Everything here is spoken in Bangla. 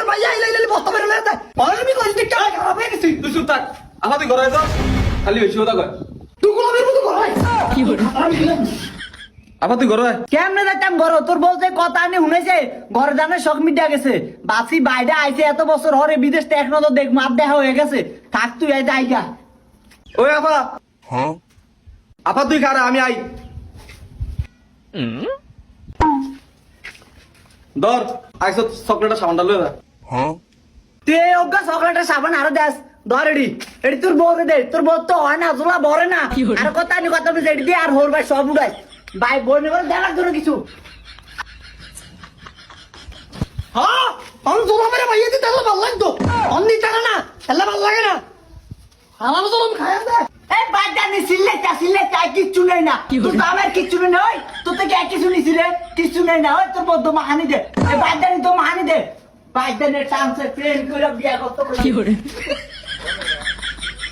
ভাইয়া ইলাইলি বস্তা বের হয়ে যায় আমি কই দিক টাকা খারাপ হয়ে গেছি তুই চুপ থাক আমার তুই ঘরে আইছ খালি বেশি কথা কয় তুই গোলামের মতো করাই কি করে আবার তুই ঘরে আয় কেমনে যাইতাম ঘর তোর বউ যে কথা আনি শুনেছে ঘরে জানে শখ মিটা গেছে বাসি বাইরে আইছে এত বছর হরে বিদেশ টেক নজর দেখ মাপ দেখা হয়ে গেছে থাক তুই আই যাইগা ওই আপা আপা তুই খারা আমি আই ধর আইসো চকলেটের সামানটা লয়ে যা তুই এই অজ্ঞা চকলেটের সাবান আরো দেস ধর এডি এডি তোর বউরে দে তোর বউ তো হয় না জোলা বরে না আর কথা আনি কথা বলছে এডি দিয়ে আর হোর ভাই সব উড়াই ভাই বোন করে দেখার জন্য কিছু হ্যাঁ আমি গোলামের ভাইয়া দিতে তাহলে ভালো লাগতো অন্য টাকা না তাহলে ভালো লাগে না আমার জলম খায়া দে এই বাজানি সিল্লে চাই কিচ্ছু নেই না তোর তো আমার কিচ্ছু নেই ওই তোর তো কে কিছু নিছিলে কিচ্ছু নেই না ওই তোর বউ তো মাহানি দে এই বাজানি তো মাহানি দে বাজানের চান্সে প্রেম করে বিয়া করতে